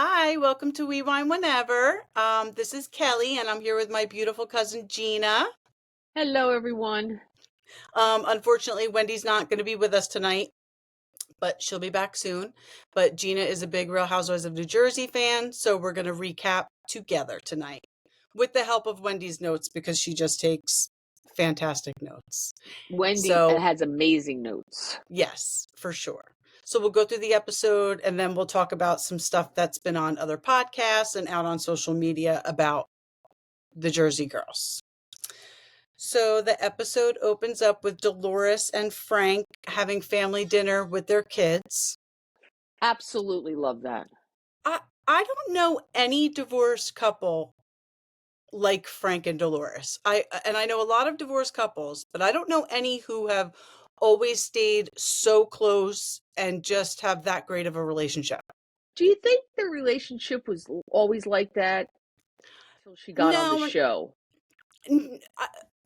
Hi, welcome to We Wine Whenever. This is Kelly, and I'm here with my beautiful cousin Gina. Hello, everyone. Unfortunately, Wendy's not going to be with us tonight, but she'll be back soon. But Gina is a big Real Housewives of New Jersey fan, so we're going to recap together tonight with the help of Wendy's notes because she just takes fantastic notes. Wendy So, has amazing notes. yes, for sure. So we'll go through the episode and then we'll talk about some stuff that's been on other podcasts and out on social media about the Jersey Girls. So the episode opens up with Dolores and Frank having family dinner with their kids. Absolutely love that. I don't know any divorced couple like Frank and Dolores. I know a lot of divorced couples, but I don't know any who have always stayed so close and just have that great of a relationship. Do you think their relationship was always like that until she got on the No, show?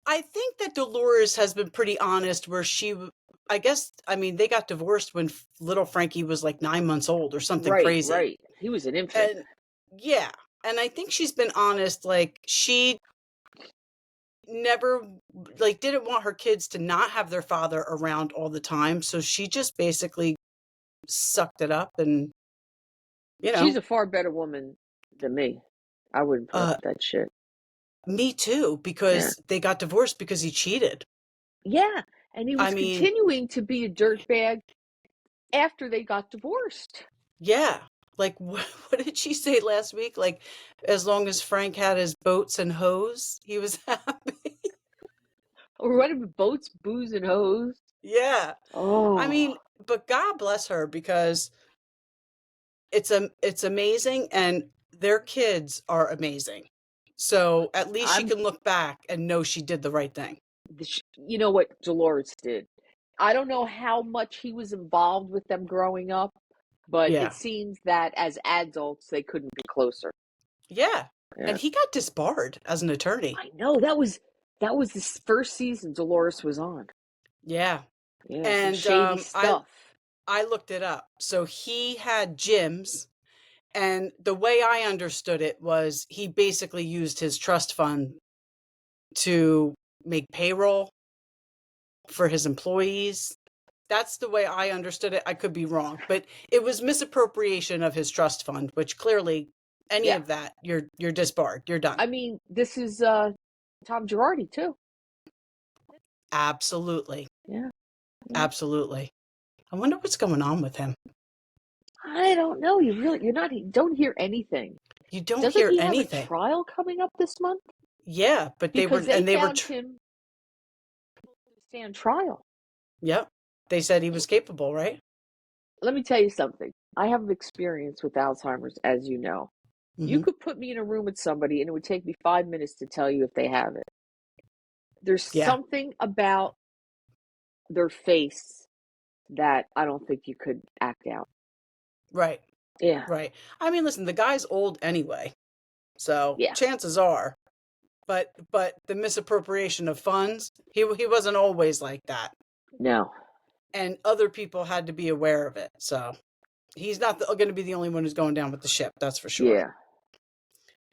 I think that Dolores has been pretty honest where they got divorced when little Frankie was like 9 months old or something crazy. Right. He was an infant. And yeah, and I think she's been honest, like she never didn't want her kids to not have their father around all the time, so she just basically sucked it up and She's a far better woman than me. I wouldn't put up with that shit. Me too, because they got divorced because he cheated. Yeah, and he was continuing to be a dirtbag after they got divorced. Yeah. Like, what did she say last week? Like, as long as Frank had his boats and hoes, he was happy. Or what about boats, booze, and hoes? Yeah. Oh. I mean, but God bless her because it's amazing and their kids are amazing. So at least she can look back and know she did the right thing. You know what Delores did? I don't know how much he was involved with them growing up, but it seems that as adults they couldn't be closer. Yeah. And he got disbarred as an attorney. I know, that was the first season Delores was on. Yeah. And shady stuff. I looked it up. So he had gyms, and the way I understood it was he basically used his trust fund to make payroll for his employees. That's the way I understood it. I could be wrong, but it was misappropriation of his trust fund, which clearly any of that, you're disbarred. You're done. I mean, this is Tom Girardi too. Absolutely. Yeah. Absolutely. I wonder what's going on with him. I don't know. You don't hear anything. You don't hear anything. Have a trial coming up this month? Yeah, but they found him to stand trial. Yep. They said he was capable, right? Let me tell you something. I have experience with Alzheimer's, as you know. Mm-hmm. You could put me in a room with somebody and it would take me 5 minutes to tell you if they have it. There's something about their face that I don't think you could act out. Right. Yeah. Right. I mean, listen, the guy's old anyway. So chances are. But the misappropriation of funds, he wasn't always like that. No. And other people had to be aware of it. So he's not going to be the only one who's going down with the ship. That's for sure. Yeah.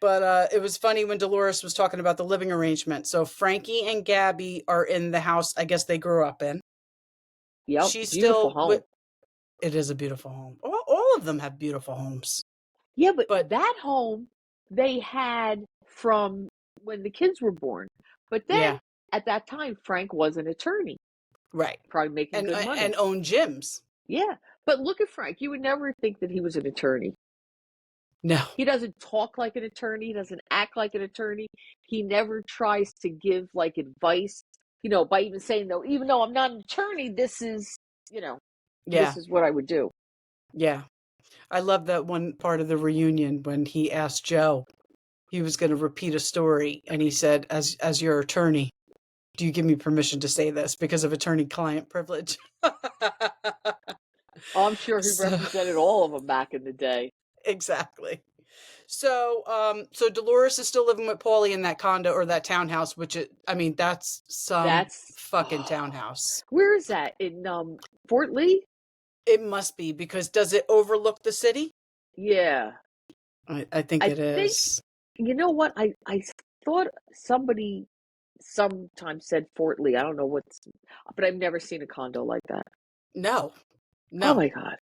But it was funny when Dolores was talking about the living arrangement. So Frankie and Gabby are in the house I guess they grew up in. Yep. She's beautiful still home. It is a beautiful home. All of them have beautiful homes. Yeah, but that home they had from when the kids were born. But then at that time Frank was an attorney. Right. Probably making good money. And owned gyms. Yeah. But look at Frank. You would never think that he was an attorney. No. He doesn't talk like an attorney. He doesn't act like an attorney. He never tries to give like advice, by even saying, though, even though I'm not an attorney, this is, this is what I would do. Yeah. I love that one part of the reunion when he asked Joe, he was going to repeat a story. And he said, as your attorney, do you give me permission to say this because of attorney-client privilege? I'm sure he represented all of them back in the day. Exactly. So Dolores is still living with Paulie in that condo or that townhouse, that's fucking townhouse. Where is that? In Fort Lee? It must be, because does it overlook the city? Yeah. I think I it think, is. you know what? I thought somebody sometimes said Fort Lee. I don't know but I've never seen a condo like that. No, Oh no. my God.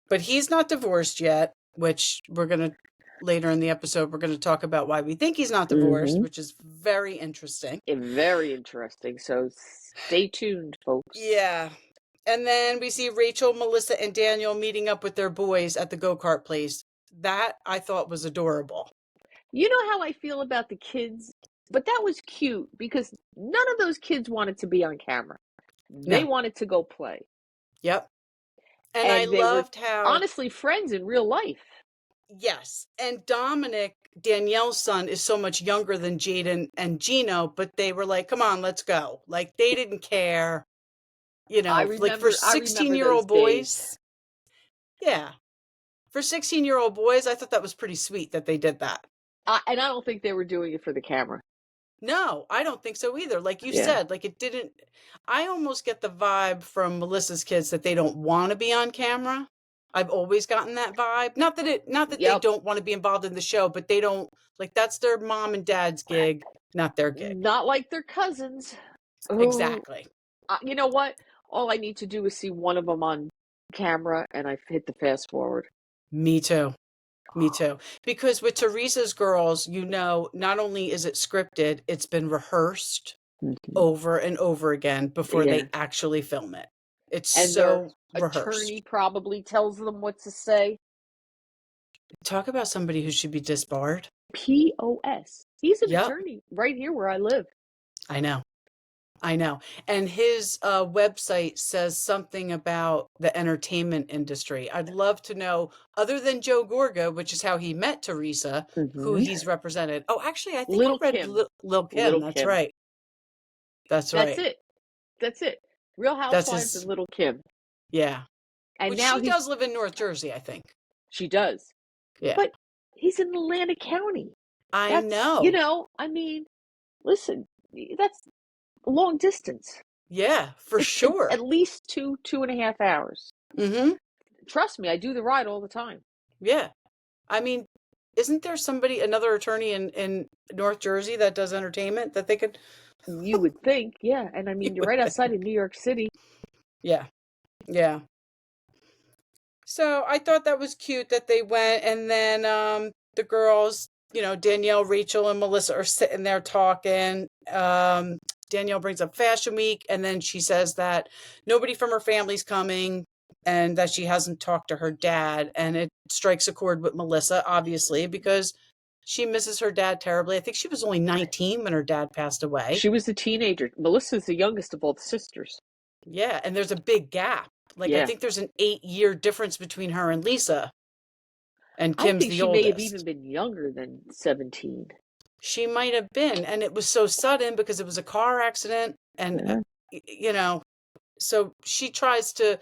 But he's not divorced yet, which later in the episode, we're going to talk about why we think he's not divorced, Mm-hmm. which is very interesting. Very interesting. So stay tuned, folks. Yeah. And then we see Rachel, Melissa, and Daniel meeting up with their boys at the go-kart place. That I thought was adorable. You know how I feel about the kids? But that was cute because none of those kids wanted to be on camera. They No. wanted to go play. Yep. And I And they were loved how, honestly friends in real life. yes, and Dominic, Danielle's son, is so much younger than Jaden and Gino, but they were like, come on, let's go. Like, they didn't care, like for I remember those 16-year-old days. boys. Yeah. For 16-year-old boys, I thought that was pretty sweet that they did that. And I don't think they were doing it for the camera. No, I don't think so either. Like you Yeah. said, like it didn't. I almost get the vibe from Melissa's kids that they don't want to be on camera. I've always gotten that vibe. Not that they Yep. don't want to be involved in the show, but they don't, like, that's their mom and dad's gig, not their gig. Not like their cousins who, Exactly. you know what? All I need to do is see one of them on camera and I hit the fast forward. Me too. Me too. Because with Teresa's girls, not only is it scripted, it's been rehearsed Mm-hmm. over and over again before Yeah. they actually film it. It's And so their rehearsed. attorney probably tells them what to say. Talk about somebody who should be disbarred. POS. He's an Yep. attorney right here where I live. I know. And his website says something about the entertainment industry. I'd love to know, other than Joe Gorga, which is how he met Teresa, who he's represented. Oh, actually, I think Little I read Kim. Lil Kim. Little That's Kim. right. That's right. That's it. Real Housewives and Little Kim. Yeah. And Which now she does live in North Jersey, I think. She does. Yeah. But he's in Atlantic County. I know. I mean, listen, that's a long distance. Yeah, for sure. It's at least 2.5 hours. Mm-hmm. Trust me, I do the ride all the time. Yeah. I mean, isn't there another attorney in North Jersey that does entertainment that they could? You would think, yeah. And I mean, you're right outside of New York City. Yeah. Yeah. So I thought that was cute that they went, and then the girls, Danielle, Rachel, and Melissa are sitting there talking. Danielle brings up Fashion Week, and then she says that nobody from her family's coming and that she hasn't talked to her dad. And it strikes a chord with Melissa, obviously, because she misses her dad terribly. I think she was only 19 when her dad passed away. She was a teenager. Melissa's the youngest of all the sisters. Yeah, and there's a big gap. Like, I think there's an 8-year difference between her and Lisa. And Kim's the oldest. I think she may have even been younger than 17. She might have been. And it was so sudden because it was a car accident. And, so she tries to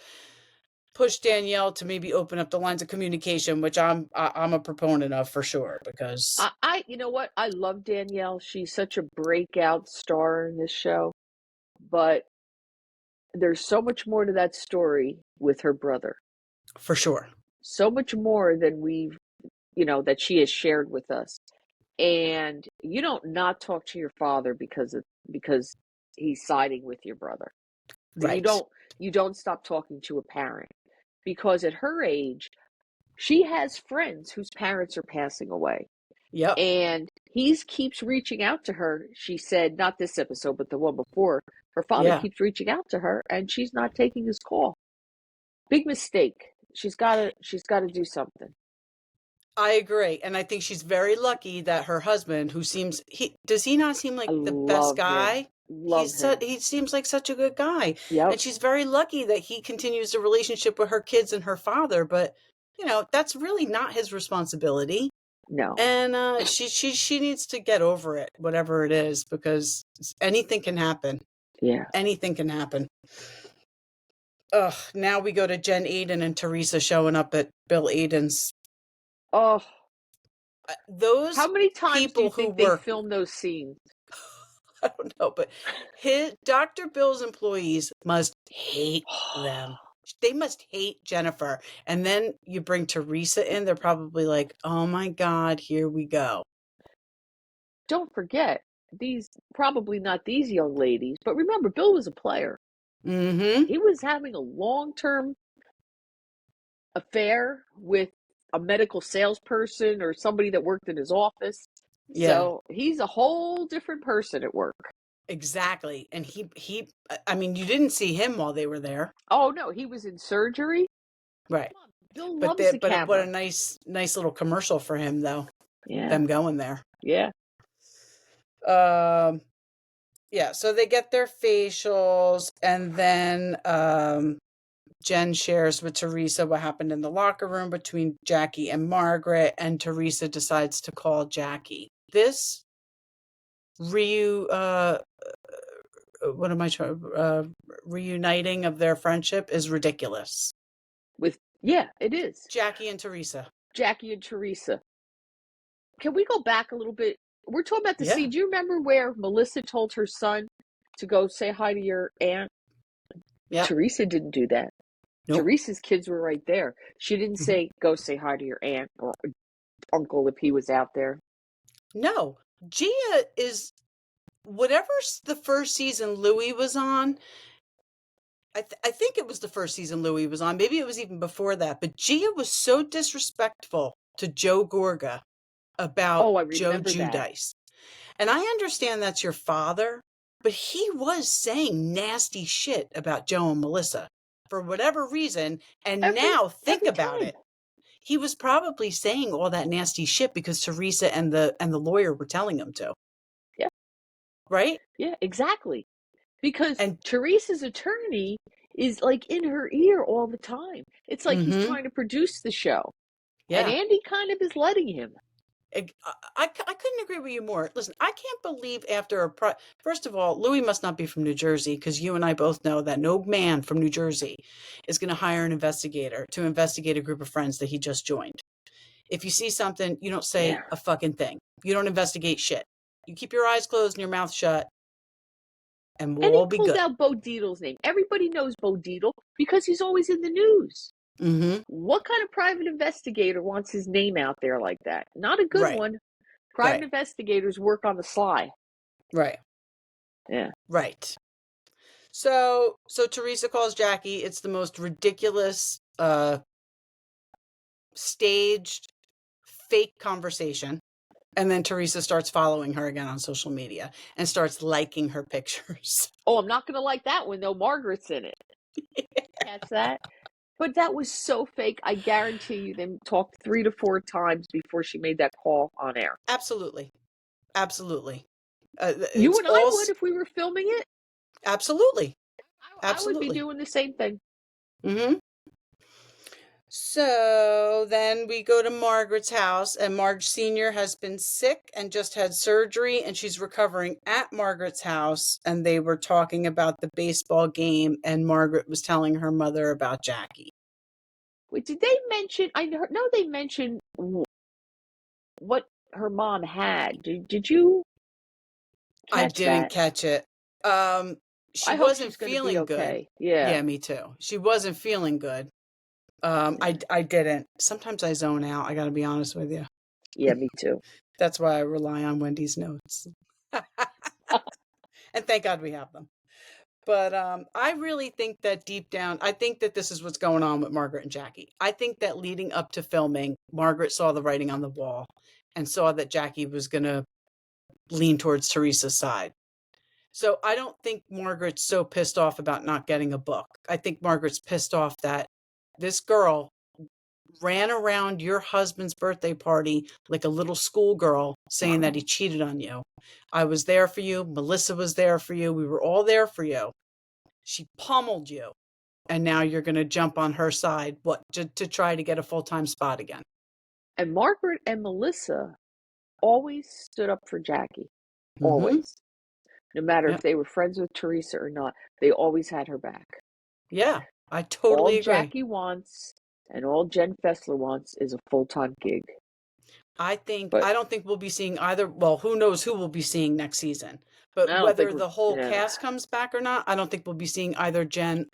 push Danielle to maybe open up the lines of communication, which I'm a proponent of for sure, because you know what? I love Danielle. She's such a breakout star in this show. But there's so much more to that story with her brother. For sure. So much more than that she has shared with us. And you don't not talk to your father because he's siding with your brother. Right. You don't stop talking to a parent, because at her age, she has friends whose parents are passing away. Yep. And he keeps reaching out to her. She said, not this episode, but the one before, her father keeps reaching out to her and she's not taking his call. Big mistake. She's got to do something. I agree. And I think she's very lucky that her husband, who does he not seem like the best guy? He seems like such a good guy. Yep. And she's very lucky that he continues the relationship with her kids and her father. But, that's really not his responsibility. No. And she needs to get over it, whatever it is, because anything can happen. Yeah. Anything can happen. Ugh, now we go to Jenn Aydin and Teresa showing up at Bill Aydin's. Oh. Those How many times do you think they filmed those scenes? I don't know, but Dr. Bill's employees must hate them. They must hate Jennifer. And then you bring Teresa in. They're probably like, oh my God, here we go. Don't forget, probably not these young ladies, but remember, Bill was a player. Mm-hmm. He was having a long-term affair with a medical salesperson or somebody that worked in his office. Yeah. So he's a whole different person at work. Exactly. And I mean, you didn't see him while they were there. Oh, no, he was in surgery. Right. Come on, Bill But loves the what camera. a nice little commercial for him, though. Yeah. Them going there. Yeah. Yeah, so they get their facials, and then Jenn shares with Teresa what happened in the locker room between Jackie and Margaret, and Teresa decides to call Jackie. This reuniting of their friendship is ridiculous. It is. Jackie and Teresa. Jackie and Teresa. Can we go back a little bit? We're talking about the Yeah. scene. Do you remember where Melissa told her son to go say hi to your aunt? Yeah. Teresa didn't do that. Nope. Teresa's kids were right there. She didn't say, go say hi to your aunt or uncle if he was out there. No. Gia is, whatever's the first season Louis was on, I think it was the first season Louis was on. Maybe it was even before that. But Gia was so disrespectful to Joe Gorga about Joe Giudice. And I understand that's your father, but he was saying nasty shit about Joe and Melissa for whatever reason. And now think about it. He was probably saying all that nasty shit because Teresa and the lawyer were telling him to. Yeah. Right? Yeah, exactly. Because Teresa's attorney is like in her ear all the time. It's like he's trying to produce the show. Yeah. And Andy kind of is letting him. I couldn't agree with you more. Listen, I can't believe first of all, Louis must not be from New Jersey, because you and I both know that no man from New Jersey is going to hire an investigator to investigate a group of friends that he just joined. If you see something, you don't say a fucking thing. You don't investigate shit. You keep your eyes closed and your mouth shut, and we'll all be good. And he pulled out Bo Dietl's name. Everybody knows Bo Dietl because he's always in the news. Mm-hmm. What kind of private investigator wants his name out there like that? Not a good one. Private investigators work on the sly. Right. Yeah. Right. So Teresa calls Jackie. It's the most ridiculous, staged, fake conversation. And then Teresa starts following her again on social media and starts liking her pictures. Oh, I'm not going to like that one, though. Margaret's in it. Catch that? But that was so fake. I guarantee you they talked 3 to 4 times before she made that call on air. Absolutely. Absolutely. You and I would if we were filming it. Absolutely. I would be doing the same thing. Mm-hmm. So then we go to Margaret's house, and Marge Sr. has been sick and just had surgery, and she's recovering at Margaret's house. And they were talking about the baseball game, and Margaret was telling her mother about Jackie. Wait, did they mention? I know they mentioned what her mom had. Did you? I didn't catch it. She wasn't feeling good. Yeah, me too. She wasn't feeling good. I didn't. Sometimes I zone out. I got to be honest with you. Yeah, me too. That's why I rely on Wendy's notes. And thank God we have them. But I really think that deep down, I think that this is what's going on with Margaret and Jackie. I think that leading up to filming, Margaret saw the writing on the wall and saw that Jackie was going to lean towards Teresa's side. So I don't think Margaret's so pissed off about not getting a book. I think Margaret's pissed off that this girl ran around your husband's birthday party like a little schoolgirl saying that he cheated on you. I was there for you. Melissa was there for you. We were all there for you. She pummeled you. And now you're going to jump on her side to try to get a full-time spot again. And Margaret and Melissa always stood up for Jackie. Always. No matter if they were friends with Teresa or not, they always had her back. Yeah, I totally agree. All Jackie wants and all Jen Fessler wants is a full-time gig. I don't think we'll be seeing either. Well, who knows who we'll be seeing next season. But whether the whole cast comes back or not, I don't think we'll be seeing either Jen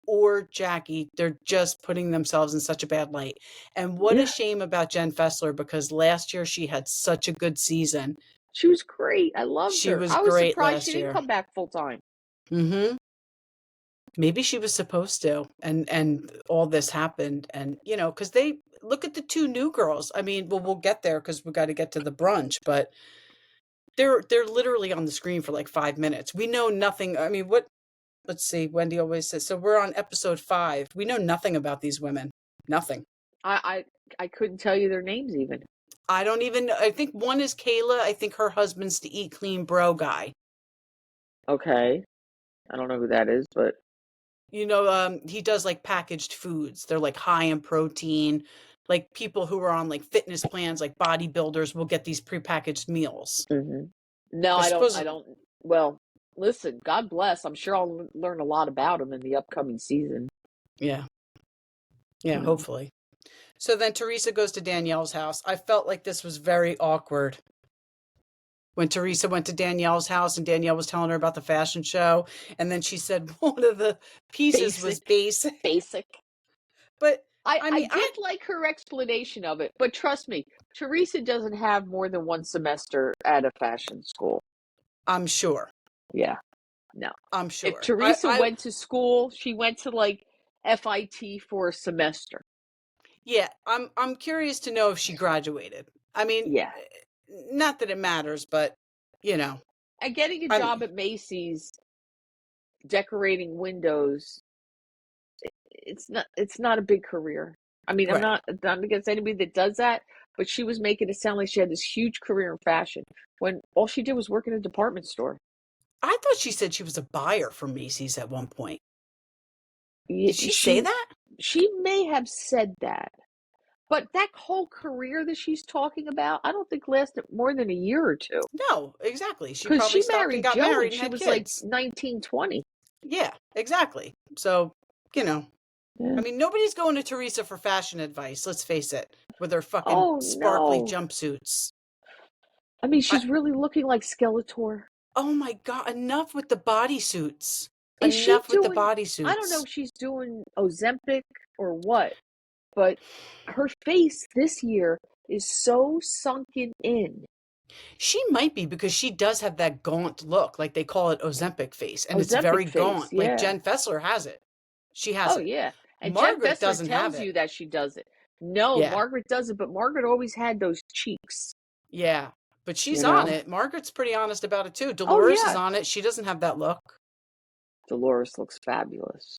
or Jackie. They're just putting themselves in such a bad light. And what a shame about Jen Fessler, because last year she had such a good season. She was great. I loved her. Was I was great surprised last she didn't year. come back full time. Mm-hmm. Maybe she was supposed to, and all this happened, and because they look at the two new girls. I mean, well, we'll get there because we got to get to the brunch, but they're literally on the screen for like 5 minutes. We know nothing. I mean, what? Let's see. Wendy always says, so we're on episode 5. We know nothing about these women. Nothing. I couldn't tell you their names even. I don't even. I think one is Kayla. I think her husband's the Eat Clean Bro guy. Okay, I don't know who that is, but he does like packaged foods. They're like high in protein. Like people who are on like fitness plans, like bodybuilders, will get these prepackaged meals. mm-hmm. No, They're I don't. supposed I to, don't. Well, listen. God bless. I'm sure I'll learn a lot about them in the upcoming season. yeah, hopefully. So then Teresa goes to Danielle's house. I felt like this was very awkward. When Teresa went to Danielle's house and Danielle was telling her about the fashion show, and then she said one of the pieces was basic. Basic. But I did like her explanation of it, but trust me, Teresa doesn't have more than one semester at a fashion school. I'm sure. Yeah. No. I'm sure. If Teresa went to school, she went to like FIT for a semester. Yeah, I'm curious to know if she graduated. I mean, yeah. Not that it matters, but And getting a job at Macy's decorating windows, it's not a big career. I mean, right. I'm not against anybody that does that, but she was making it sound like she had this huge career in fashion when all she did was work in a department store. I thought she said she was a buyer for Macy's at one point. Did she say that? She may have said that. But that whole career that she's talking about, I don't think lasted more than a year or two. No, exactly. She probably stopped and got Joe married and she had was kids. Like 19, 20. Yeah, exactly. So, I mean, nobody's going to Teresa for fashion advice, let's face it, with her fucking sparkly jumpsuits. I mean, she's really looking like Skeletor. Oh my God, enough with the bodysuits. With the bodysuits. I don't know if she's doing Ozempic or what, but her face this year is so sunken in. She might be, because she does have that gaunt look, like they call it Ozempic face, and it's very gaunt. Yeah. Like Jen Fessler has it. She has it. Oh yeah, and Margaret Jen Fessler tells you that she does it. No, Margaret doesn't, but Margaret always had those cheeks. Yeah, but she's on it. Margaret's pretty honest about it too. Dolores is on it. She doesn't have that look. Dolores looks fabulous.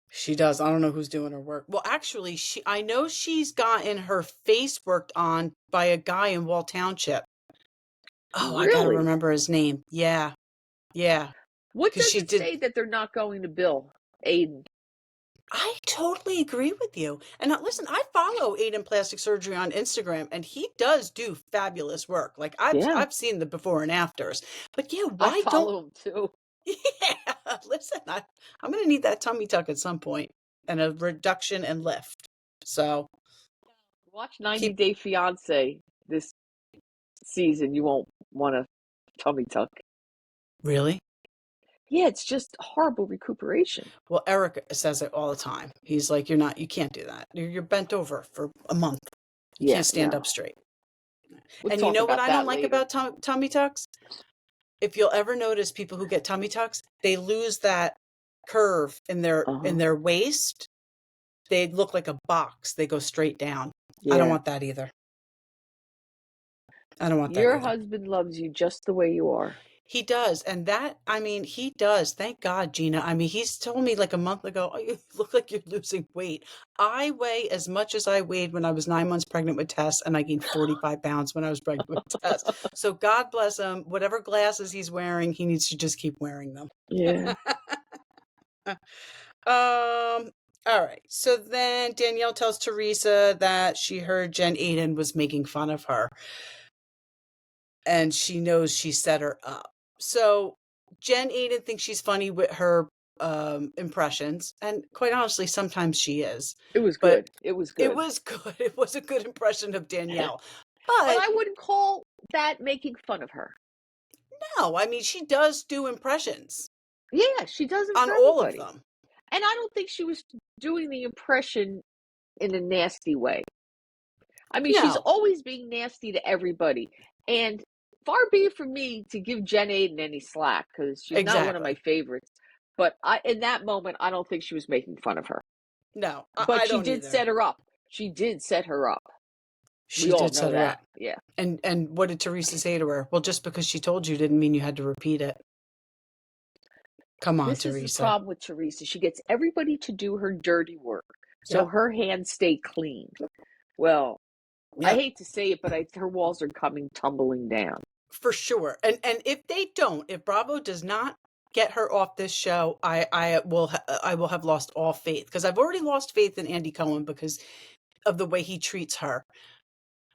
She does. I don't know who's doing her work. Well, actually, I know she's gotten her face worked on by a guy in Wall Township. Oh, really? I gotta remember his name. Yeah. What does she say that they're not going to bill Aydin? I totally agree with you. And listen, I follow Aydin Plastic Surgery on Instagram, and he does do fabulous work. Like I've seen the before and afters. But yeah, why I follow him too? Yeah, listen, I'm going to need that tummy tuck at some point, and a reduction and lift. So watch 90 Day Fiance this season. You won't want a tummy tuck. Really? Yeah, it's just horrible recuperation. Well, Eric says it all the time. He's like, you can't do that. You're bent over for a month. You can't stand up straight. And you know what I don't like about tummy tucks? If you'll ever notice people who get tummy tucks, they lose that curve in their waist. They look like a box. They go straight down. Yeah. I don't want that either. Your husband loves you just the way you are. He does. And he does. Thank God, Gina. I mean, he's told me like a month ago, oh, you look like you're losing weight. I weigh as much as I weighed when I was 9 months pregnant with Tess, and I gained 45 pounds when I was pregnant with Tess. So God bless him. Whatever glasses he's wearing, he needs to just keep wearing them. Yeah. All right. So then Danielle tells Teresa that she heard Jenn Aydin was making fun of her, and she knows she set her up. So Jenn Aydin thinks she's funny with her impressions, and quite honestly, sometimes she is. It was good. It was good. It was good. It was a good impression of Danielle. But I wouldn't call that making fun of her. No, I mean, she does do impressions. Yeah, she does on all of them. And I don't think she was doing the impression in a nasty way. I mean, she's No. always being nasty to everybody. And far be it from me to give Jenn Aydin any slack, because she's not one of my Exactly. favorites. But in that moment, I don't think she was making fun of her. No, But I she don't did either. Set her up. She did set her up. She We all did know set her that. up. Yeah. And what did Teresa say to her? Well, just because she told you didn't mean you had to repeat it. Come on, This is the Teresa. problem with Teresa. She gets everybody to do her dirty work, so her hands stay clean. Well, I hate to say it, but her walls are coming tumbling down. For sure. And if they don't, if Bravo does not get her off this show, I will have lost all faith, because I've already lost faith in Andy Cohen because of the way he treats her.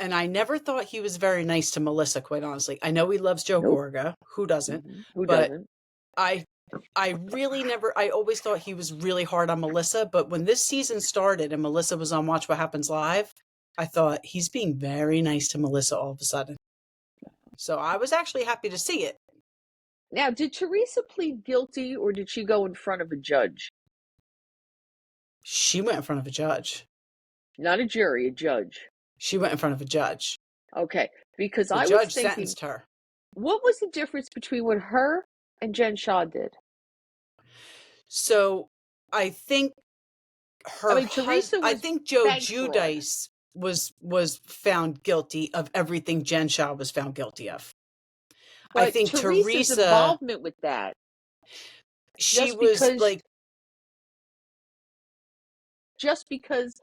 And I never thought he was very nice to Melissa, quite honestly. I know he loves Joe Gorga. Who doesn't? Who But doesn't? I really never, I always thought he was really hard on Melissa. But when this season started and Melissa was on Watch What Happens Live, I thought he's being very nice to Melissa all of a sudden. So I was actually happy to see it. Now, did Teresa plead guilty, or did she go in front of a judge? She went in front of a judge. Not a jury, a judge. She went in front of a judge. Okay, because the I judge was thinking, sentenced her. What was the difference between what her and Jen Shah did? So I think Teresa was I think Joe bank Giudice was found guilty of everything Jen Shah was found guilty of. But I think Teresa's Teresa, involvement with that, just because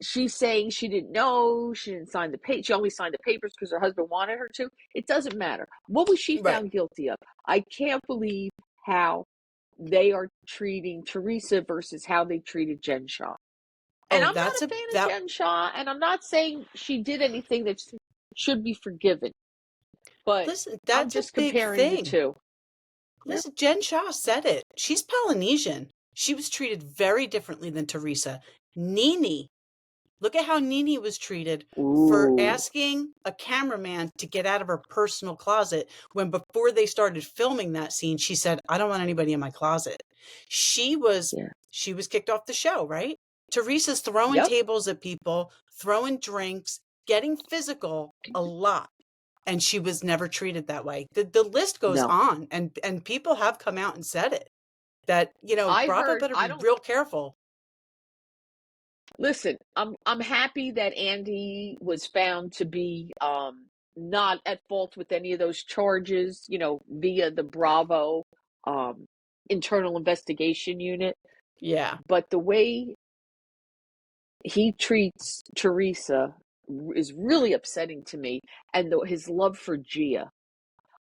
she's saying she didn't know, she didn't sign the paper, she only signed the papers because her husband wanted her to. It doesn't matter. What was she found guilty of? I can't believe how they are treating Teresa versus how they treated Jen Shah. And I'm not a fan of Jen Shah, and I'm not saying she did anything that should be forgiven. But listen, I'm just comparing the two. Listen, Jen Shah said it. She's Polynesian. She was treated very differently than Teresa. Nene, look at how Nene was treated for asking a cameraman to get out of her personal closet when, before they started filming that scene, she said, I don't want anybody in my closet. She was kicked off the show, right? Teresa's throwing tables at people, throwing drinks, getting physical a lot. And she was never treated that way. The list goes on, and people have come out and said it, that, Bravo better be real careful. Listen, I'm happy that Andy was found to be not at fault with any of those charges, via the Bravo internal investigation unit. Yeah. But the way he treats Teresa is really upsetting to me, and his love for Gia.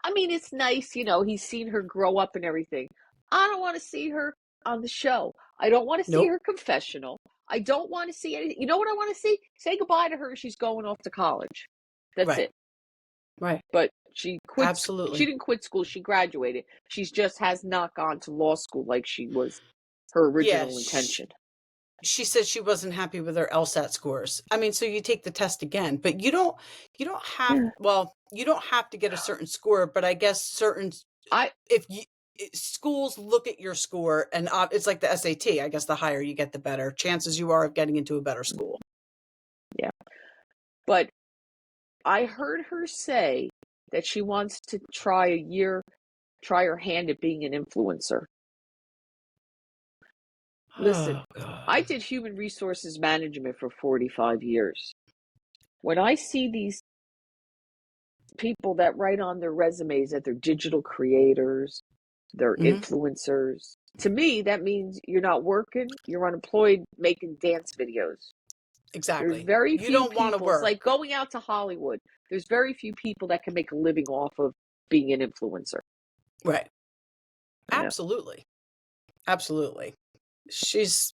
I mean, it's nice, he's seen her grow up and everything. I don't want to see her on the show. I don't want to see her confessional. I don't want to see anything. You know what I want to see? Say goodbye to her. She's going off to college. That's it. Right. But she quit. Absolutely. She didn't quit school. She graduated. She just has not gone to law school like she was her original intention. She said she wasn't happy with her LSAT scores. I mean, so you take the test again, but you don't have, you don't have to get a certain score, but I guess schools look at your score, and it's like the SAT. I guess the higher you get, the better chances you are of getting into a better school. Yeah. But I heard her say that she wants to try her hand at being an influencer. Listen, I did human resources management for 45 years. When I see these people that write on their resumes that they're digital creators, they're influencers, to me, that means you're not working, you're unemployed, making dance videos. Exactly. There's very few don't want to people. work. It's like going out to Hollywood. There's very few people that can make a living off of being an influencer. Right. Absolutely. Absolutely. She's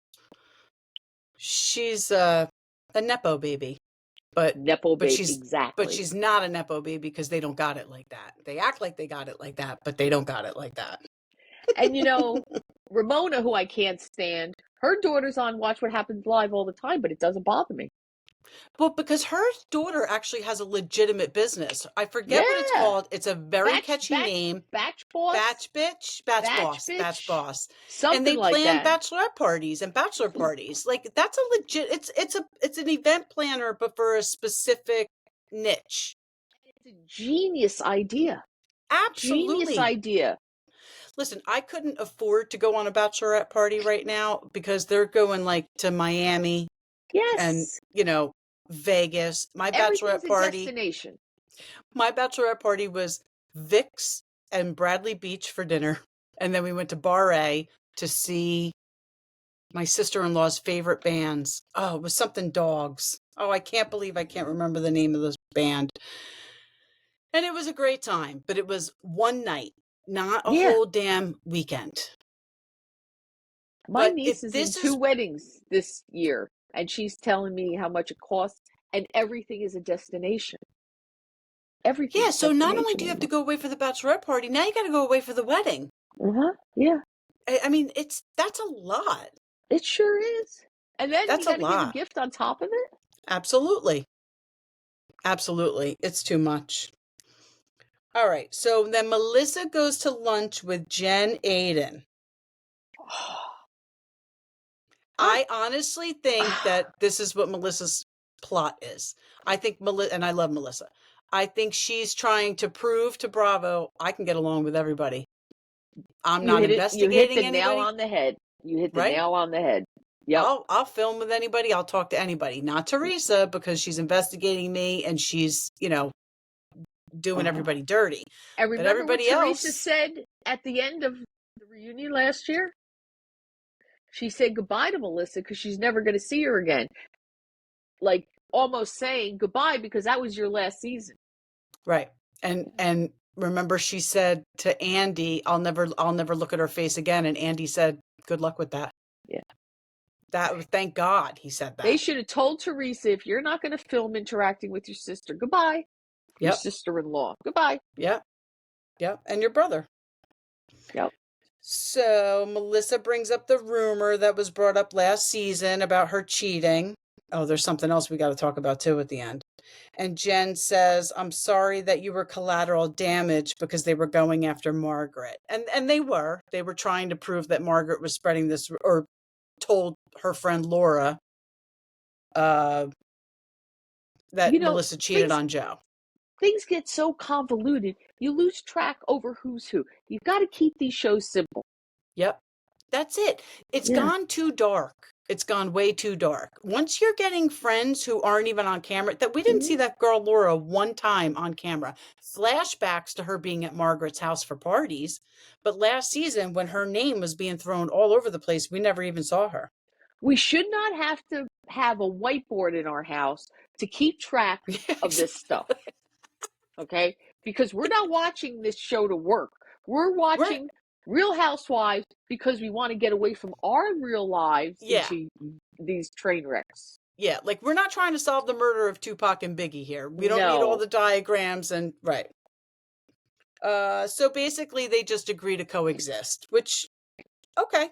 a Nepo baby. But she's not a Nepo baby because they don't got it like that. They act like they got it like that, but they don't got it like that. And Ramona, who I can't stand, her daughter's on Watch What Happens Live all the time, but it doesn't bother me. Well, because her daughter actually has a legitimate business. I forget what it's Yeah. called. It's a very catchy name. Batch boss, Batch bitch, boss. And something they like plan that. bachelorette parties and bachelor parties. Like that's a legit it's an event planner but for a specific niche. It's a genius idea. Genius Absolutely. idea. Listen, I couldn't afford to go on a bachelorette party right now because they're going like to Miami and, Yes. Vegas. Everything's a destination. My bachelorette party was Vic's and Bradley Beach for dinner. And then we went to Bar A to see my sister-in-law's favorite bands. Oh, it was something dogs. Oh, I can't believe I can't remember the name of this band. And it was a great time, but it was one night, not a Yeah. whole damn weekend. My But niece if is in this 2 is weddings this year, and she's telling me how much it costs, and everything is a destination. yeah, Everything's a so not only destination do you have to anymore. go away for the bachelorette party, now you got to go away for the wedding. Yeah. I mean, that's a lot. It sure is. And then That's you a got to give a lot. gift on top of it. Absolutely. Absolutely. It's too much. All right. So then Melissa goes to lunch with Jenn Aydin. I, I honestly think that this is what Melissa's plot is. I think Melissa, and I love Melissa. I think she's trying to prove to Bravo, I can get along with everybody. I'm you not hit it. You hit the investigating nail anybody, on the head. You hit the right? nail on the head. Yep. I'll film with anybody. I'll talk to anybody. Not Teresa because she's investigating me and she's, doing Uh-huh. everybody dirty. And But remember what everybody Teresa else, said at the end of the reunion last year? She said goodbye to Melissa because she's never going to see her again. Like almost saying goodbye because that was your last season. right. And remember she said to Andy, I'll never look at her face again. And Andy said, good luck with that. Yeah. Thank God he said They that. should have told Teresa, if you're not going to film interacting with your sister, goodbye. Your Yep. sister-in-law, goodbye. Yep. Yep. And your brother. Yep. So Melissa brings up the rumor that was brought up last season about her cheating. Oh, there's something else we got to talk about too at the end. And Jenn says, I'm sorry that you were collateral damage because they were going after Margaret. And they were. They were trying to prove that Margaret was spreading this or told her friend Laura that Melissa cheated on Joe. Things get so convoluted, you lose track over who's who. You've got to keep these shows simple. Yep. That's it. It's gone too dark. It's gone way too dark. Once you're getting friends who aren't even on camera, that we didn't see that girl Laura one time on camera. Flashbacks to her being at Margaret's house for parties. But last season, when her name was being thrown all over the place, we never even saw her. We should not have to have a whiteboard in our house to keep track of this stuff. Okay? Because we're not watching this show to work. We're watching Real Housewives because we want to get away from our real lives into these train wrecks. Yeah, like we're not trying to solve the murder of Tupac and Biggie here. We don't need all the diagrams and right. So basically they just agree to coexist, which okay.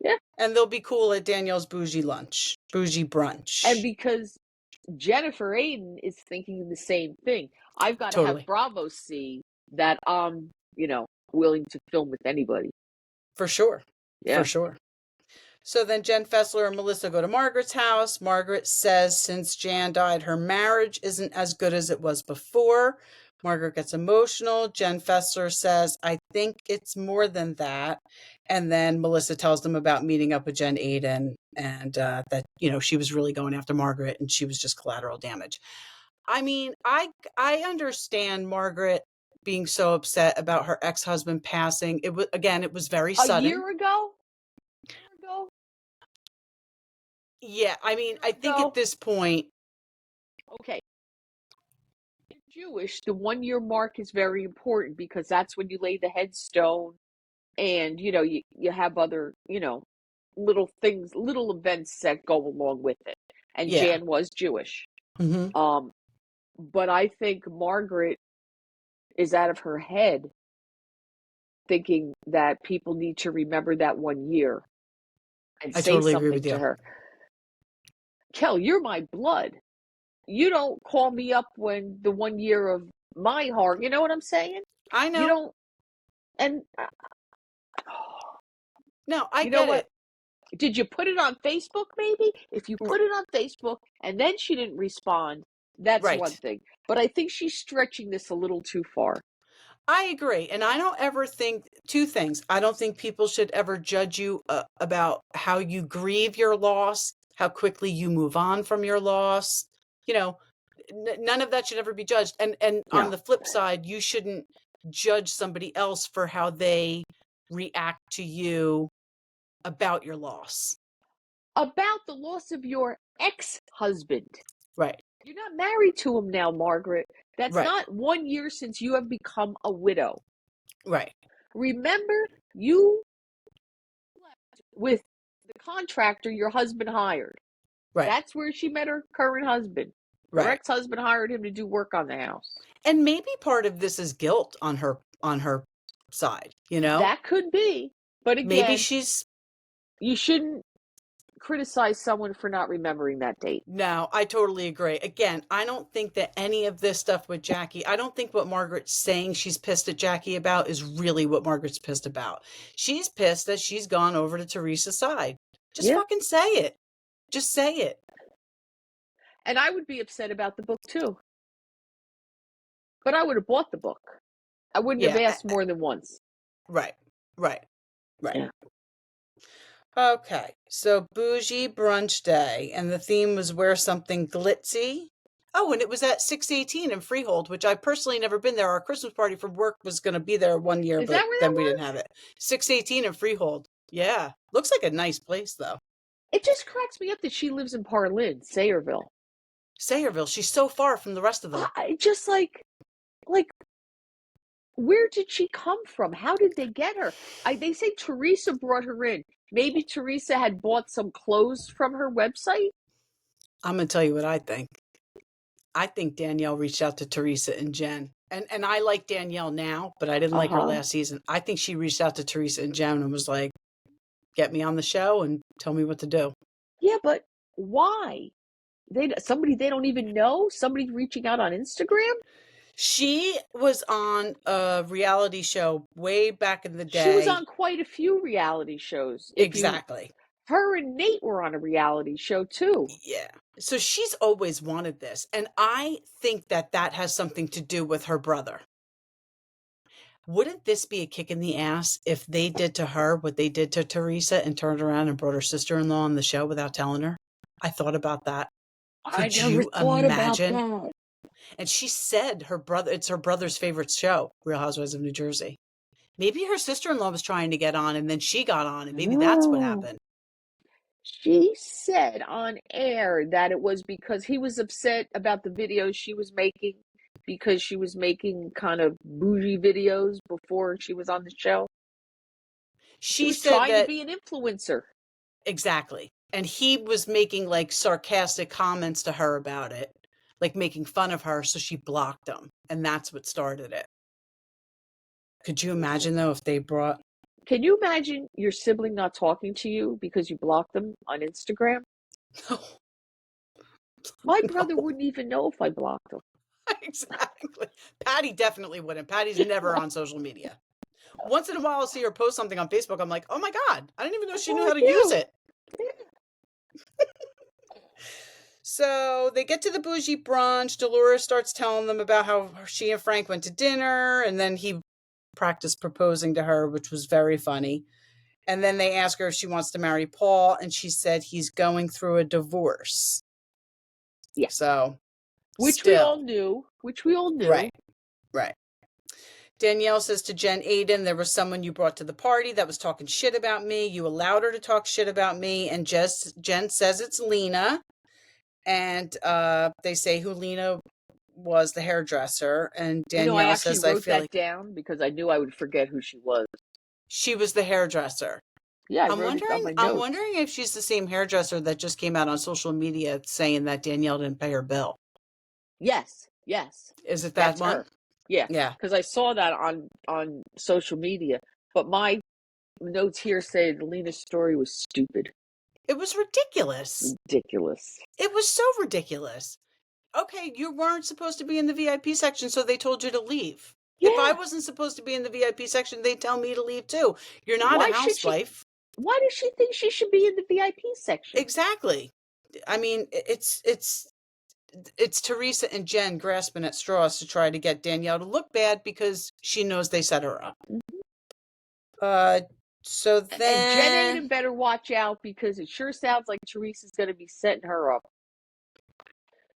Yeah. And they'll be cool at Danielle's Boujie Brunch. And because Jennifer Aydin is thinking the same thing. I've got to have Bravo see that I'm, willing to film with anybody. For sure. Yeah. For sure. So then Jen Fessler and Melissa go to Margaret's house. Margaret says since Jan died, her marriage isn't as good as it was before. Margaret gets emotional. Jen Fessler says, I think it's more than that. And then Melissa tells them about meeting up with Jenn Aydin and that, she was really going after Margaret and she was just collateral damage. I mean, I understand Margaret being so upset about her ex-husband passing. It was very sudden. A year ago? Yeah, I mean, I think at this point. Okay. In Jewish, the 1-year mark is very important because that's when you lay the headstone and, you have other, little things, little events that go along with it. And Jan was Jewish. Mm-hmm. But I think Margaret is out of her head thinking that people need to remember that 1 year and say something to her. Kel, you're my blood. you don't call me up when the 1 year of my heart, you know what I'm saying? I know. You don't, and No, I you know get what? it. Did you put it on Facebook maybe? If you put it on Facebook and then she didn't respond, that's one Right. thing. But I think she's stretching this a little too far. I agree. And I don't ever think two things. I don't think people should ever judge you about how you grieve your loss, how quickly you move on from your loss. You know, none of that should ever be judged. And on No. the flip side, you shouldn't judge somebody else for how they react to you about your loss. About the loss of your ex-husband. Right. You're not married to him now, Margaret. That's Right. not 1 year since you have become a widow. Right. Remember, you left with the contractor your husband hired. Right. That's where she met her current husband. Her Right. ex-husband hired him to do work on the house. And maybe part of this is guilt on her side, you know? That could be. But Maybe again, she's you shouldn't criticize someone for not remembering that date. No, I totally agree. Again, I don't think that any of this stuff with Jackie, I don't think what Margaret's saying she's pissed at Jackie about is really what Margaret's pissed about. She's pissed that she's gone over to Teresa's side. Just fucking say it. Just say it. And I would be upset about the book too. But I would have bought the book. I wouldn't have asked more than once. Right. Right. Right. Yeah. Okay. So Boujie Brunch Day, and the theme was wear something glitzy. Oh, and it was at 618 in Freehold, which I've personally never been there. Our Christmas party for work was going to be there 1 year, but then we didn't have it. 618 in Freehold. Yeah. Looks like a nice place, though. It just cracks me up that she lives in Parlin, Sayreville. Sayreville. She's so far from the rest of them. Just like, where did she come from? How did they get her? They say Teresa brought her in. Maybe Teresa had bought some clothes from her website. I'm going to tell you what I think. I think Danielle reached out to Teresa and Jenn. And I like Danielle now, but I didn't like her last season. I think she reached out to Teresa and Jenn and was like, get me on the show and tell me what to do. Yeah, but why? Somebody they don't even know? Somebody reaching out on Instagram? She was on a reality show way back in the day. She was on quite a few reality shows. Exactly. Her and Nate were on a reality show too. Yeah. So she's always wanted this. And I think that has something to do with her brother. Wouldn't this be a kick in the ass if they did to her what they did to Teresa and turned around and brought her sister-in-law on the show without telling her? I thought about that. Could you imagine? About that. And she said it's her brother's favorite show, Real Housewives of New Jersey. Maybe her sister-in-law was trying to get on and then she got on and maybe that's what happened. She said on air that it was because he was upset about the videos she was making because she was making kind of bougie videos before she was on the show. She was trying to be an influencer. Exactly. And he was making like sarcastic comments to her about it, like making fun of her. So she blocked him. And that's what started it. Could you imagine though if they brought... Can you imagine your sibling not talking to you because you blocked them on Instagram? No. My brother wouldn't even know if I blocked him. Exactly. Patty definitely wouldn't. Patty's never on social media. Once in a while I'll see her post something on Facebook. I'm like, oh my God, I didn't even know she knew how to use it. So they get to the Boujie Brunch. Dolores starts telling them about how she and Frank went to dinner, and then he practiced proposing to her, which was very funny. And then they ask her if she wants to marry Paul, and she said he's going through a divorce. Yeah. So, which we all knew. Right. Right. Danielle says to Jenn Aydin, there was someone you brought to the party that was talking shit about me. You allowed her to talk shit about me. And Jenn says it's Lena. And they say who Lena was, the hairdresser. And Danielle says, I feel like... down because I knew I would forget who she was. She was the hairdresser. Yeah, I'm wondering if she's the same hairdresser that just came out on social media saying that Danielle didn't pay her bill. Yes. Is it that one? Her. Yeah. Because I saw that on social media. But my notes here say Lena's story was stupid. It was ridiculous. Ridiculous. It was so ridiculous. okay, you weren't supposed to be in the VIP section, so they told you to leave. If I Yeah. wasn't supposed to be in the VIP section, they'd tell me to leave too. You're not a Why should she? housewife. Why does she think she should be in the VIP section? Exactly. I mean, it's Teresa and Jenn grasping at straws to try to get Danielle to look bad because she knows they set her up. Mm-hmm. So And Jenn then, Aydin better watch out, because it sure sounds like Teresa's going to be setting her up.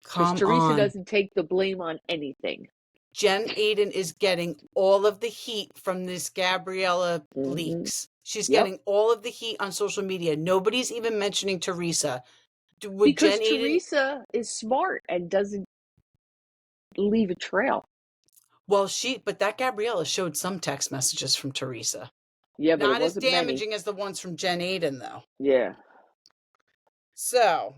Because come Teresa on. doesn't take the blame on anything. Jenn Aydin is getting all of the heat from this Gabriella leaks. She's getting all of the heat on social media. Nobody's even mentioning Teresa. Would Because Jenn Aydin? Teresa is smart and doesn't leave a trail. Well, but that Gabriella showed some text messages from Teresa. Yeah, but it Not as wasn't many. damaging as the ones from Jenn Aydin, though. Yeah. So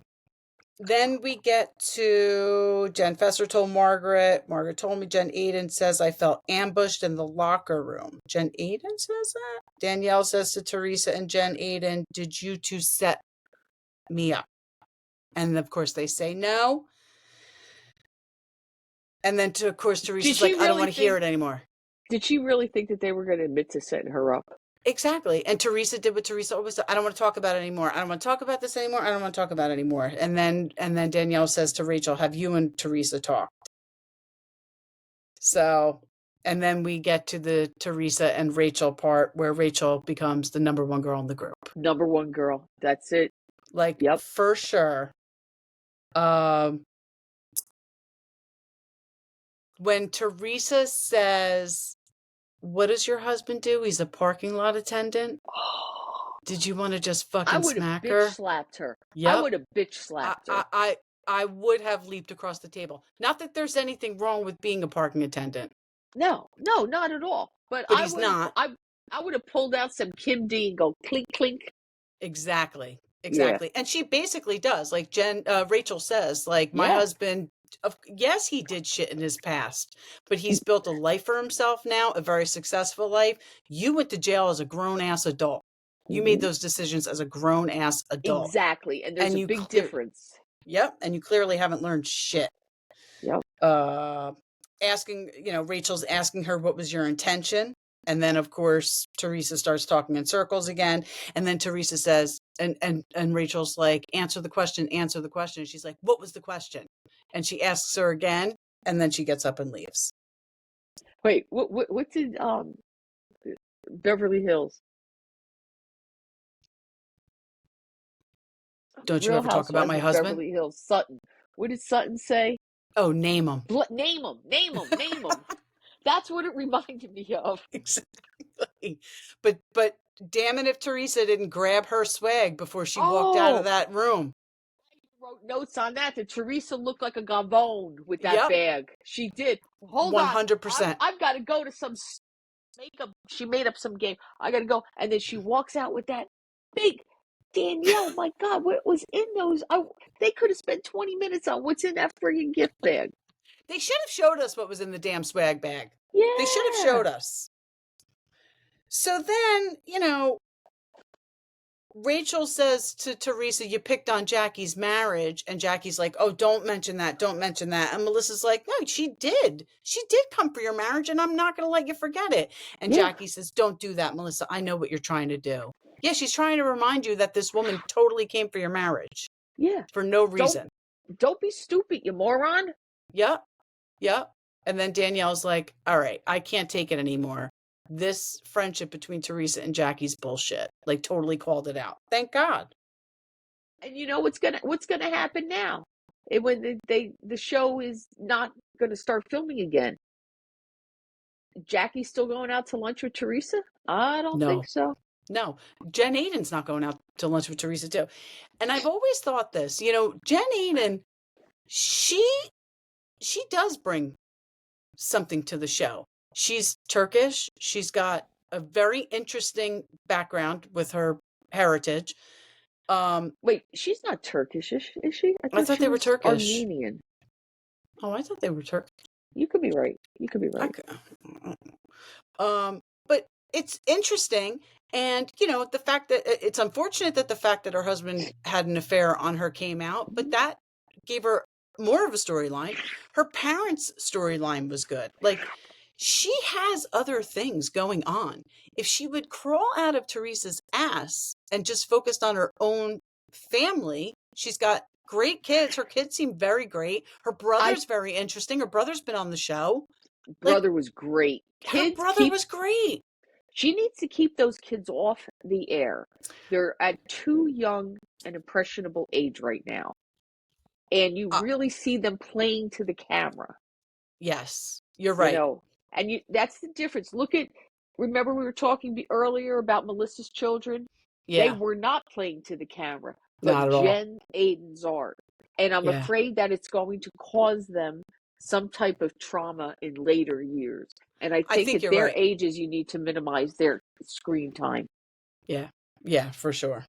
then we get to Jen Fesser told Margaret. Margaret told me Jenn Aydin says I felt ambushed in the locker room. Jenn Aydin says that? Danielle says to Teresa and Jenn Aydin, did you two set me up? And of course they say no. And then, of course, Teresa's like, I don't want to hear it anymore. Did she really think that they were going to admit to setting her up? Exactly. And Teresa did what Teresa always does. I don't want to talk about it anymore. I don't want to talk about this anymore. I don't want to talk about it anymore. And then Danielle says to Rachel, have you and Teresa talked? So, and then we get to the Teresa and Rachel part where Rachel becomes the number one girl in the group. Number one girl. That's it. Like, for sure. When Teresa says, what does your husband do? He's a parking lot attendant. Did you want to just fucking smack her? I would have bitch slapped her. Yep. I would have bitch slapped her. I would have leaped across the table. Not that there's anything wrong with being a parking attendant. No, not at all. But he's not. I would have pulled out some Kim D and go clink clink. Exactly. Yeah. And she basically does. Like Rachel says, like, my husband, yes, he did shit in his past, but he's built a life for himself now, a very successful life. You went to jail as a grown-ass adult. You made those decisions as a grown-ass adult. Exactly. And there's a big difference. Yep. And you clearly haven't learned shit. Yep. Asking, Rachel's asking her, what was your intention? And then, of course, Teresa starts talking in circles again. And then Teresa says, and Rachel's like, answer the question. And she's like, what was the question? And she asks her again. And then she gets up and leaves. Wait, what did Beverly Hills? Don't you ever talk about my husband? Beverly Hills, Sutton. What did Sutton say? Oh, name him. Name him. That's what it reminded me of. Exactly. But damn it if Teresa didn't grab her swag before she walked out of that room. I wrote notes on that Teresa looked like a gavone with that bag. She did. Hold 100%. on. I've got to go to some makeup. She made up some game. I got to go. And then she walks out with that big Danielle. My God, what was in those? They could have spent 20 minutes on what's in that friggin' gift bag. They should have showed us what was in the damn swag bag. Yeah. They should have showed us. So then, Rachel says to Teresa, you picked on Jackie's marriage. And Jackie's like, oh, don't mention that. Don't mention that. And Melissa's like, no, she did. She did come for your marriage, and I'm not going to let you forget it. And Jackie says, don't do that, Melissa. I know what you're trying to do. Yeah, she's trying to remind you that this woman totally came for your marriage. Yeah. For no reason. Don't be stupid, you moron. Yep. And then Danielle's like, all right, I can't take it anymore. This friendship between Teresa and Jackie's bullshit. Like, totally called it out. Thank God. And you know what's gonna happen now? When the show is not gonna start filming again. Jackie's still going out to lunch with Teresa? I don't think so. No. Jenn Aydin's not going out to lunch with Teresa too. And I've always thought this, Jenn Aydin, she does bring something to the show. She's Turkish. She's got a very interesting background with her heritage. Wait, she's not Turkish, is she? I thought they were Turkish. Armenian. Oh, I thought they were Turkish. You could be right. But it's interesting. And, the fact that it's unfortunate that the fact that her husband had an affair on her came out, but that gave her more of a storyline. Her parents' storyline was good. Like, she has other things going on. If she would crawl out of Teresa's ass and just focused on her own family, she's got great kids. Her kids seem very great. Her brother's very interesting. Her brother's been on the show. Brother was great. Her brother was great. She needs to keep those kids off the air. They're at too young and impressionable age right now. And you really see them playing to the camera. Yes, you're right. You know, and that's the difference. Remember we were talking earlier about Melissa's children? Yeah. They were not playing to the camera, Not but at all. Jenn Aydin's art. And I'm afraid that it's going to cause them some type of trauma in later years. And I think at their ages, you need to minimize their screen time. Yeah. Yeah, for sure.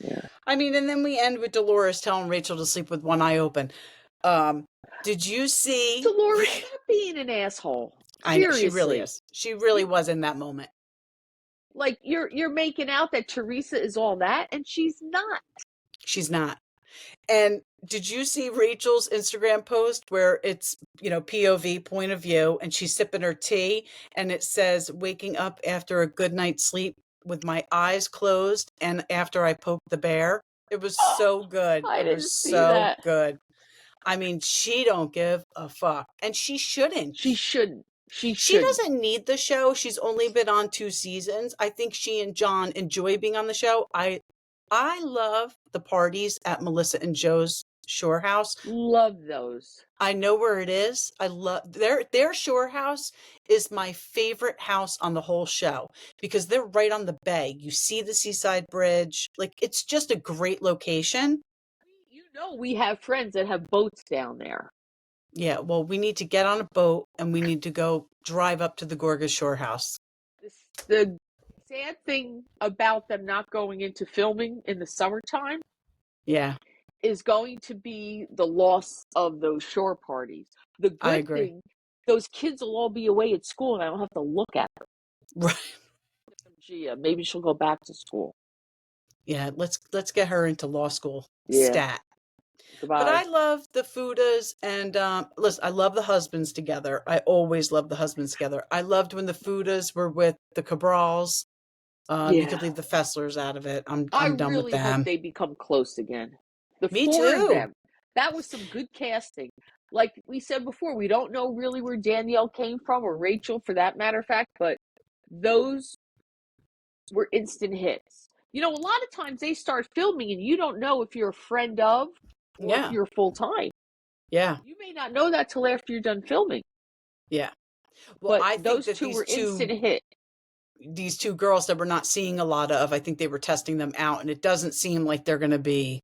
Yeah. I mean, and then we end with Dolores telling Rachel to sleep with one eye open. Did you see Dolores not being an asshole? I know, she really is. She really was in that moment. Like you're making out that Teresa is all that, and she's not. She's not. And did you see Rachel's Instagram post where it's, POV, point of view, and she's sipping her tea and it says, waking up after a good night's sleep with my eyes closed and after I poked the bear? It was so good. I didn't see that. Good. I mean, she don't give a fuck. And she shouldn't. She shouldn't. She doesn't need the show. She's only been on 2 seasons. I think she and John enjoy being on the show. I love the parties at Melissa and Joe's shore house. Love those. I know where it is. I love their shore house is my favorite house on the whole show because they're right on the bay. You see the seaside bridge. Like, it's just a great location. We have friends that have boats down there. Yeah, well, we need to get on a boat and we need to go drive up to the Gorgas shore house. The sad thing about them not going into filming in the summertime is going to be the loss of those shore parties. The good thing, those kids will all be away at school and I don't have to look at them. Right. Gia, maybe she'll go back to school. Yeah, let's get her into law school. Stat. Goodbye. But I love the Fudas and listen, I love the husbands together. I always love the husbands together. I loved when the Fudas were with the Cabrals. You could leave the Fesslers out of it. I'm done with them. I really hope they become close again. Me too. Of them. That was some good casting. Like we said before, we don't know really where Danielle came from or Rachel for that matter of fact, but those were instant hits. A lot of times they start filming and you don't know if you're a friend of or if you're full time. Yeah. You may not know that till after you're done filming. Yeah. Well, but I think those that two were instant hit. These 2 girls that we're not seeing a lot of, I think they were testing them out, and it doesn't seem like they're going to be.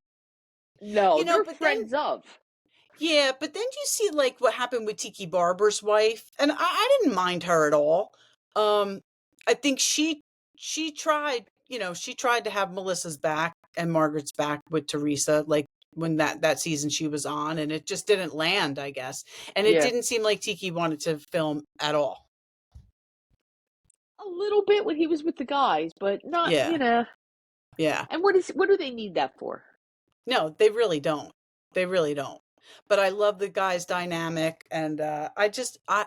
No, they're friends of. Yeah, but then you see like what happened with Tiki Barber's wife, and I didn't mind her at all. I think she tried, she tried to have Melissa's back and Margaret's back with Teresa, like when that season she was on, and it just didn't land, I guess. And it didn't seem like Tiki wanted to film at all. A little bit when he was with the guys, but not, Yeah. And what do they need that for? No, they really don't. They really don't. But I love the guys' dynamic, and I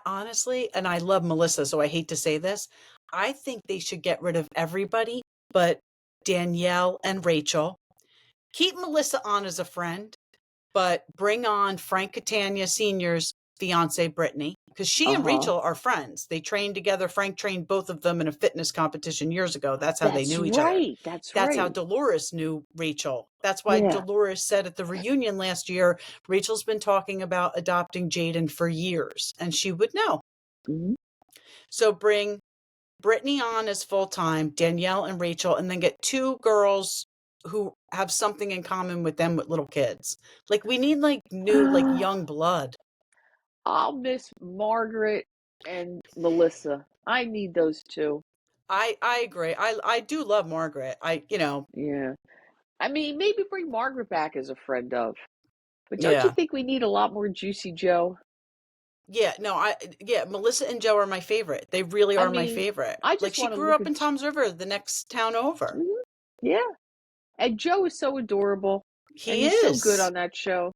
honestly, and I love Melissa, so I hate to say this, I think they should get rid of everybody but Danielle and Rachel. Keep Melissa on as a friend, but bring on Frank Catania Sr.'s fiance, Brittany, because she and Rachel are friends. They trained together. Frank trained both of them in a fitness competition years ago. That's how they knew each other. That's how Dolores knew Rachel. That's why Dolores said at the reunion last year, Rachel's been talking about adopting Jaden for years, and she would know. Mm-hmm. So bring Brittany on as full-time, Danielle and Rachel, and then get 2 girls who have something in common with them with little kids. Like, we need like new, like young blood. I'll miss Margaret and Melissa. I need those 2. I agree. I do love Margaret. Yeah. I mean, maybe bring Margaret back as a friend of. But don't you think we need a lot more Juicy Joe? Yeah, no, Melissa and Joe are my favorite. They really are my favorite. I just she grew up in Toms River, the next town over. Mm-hmm. Yeah. And Joe is so adorable. He's so good on that show.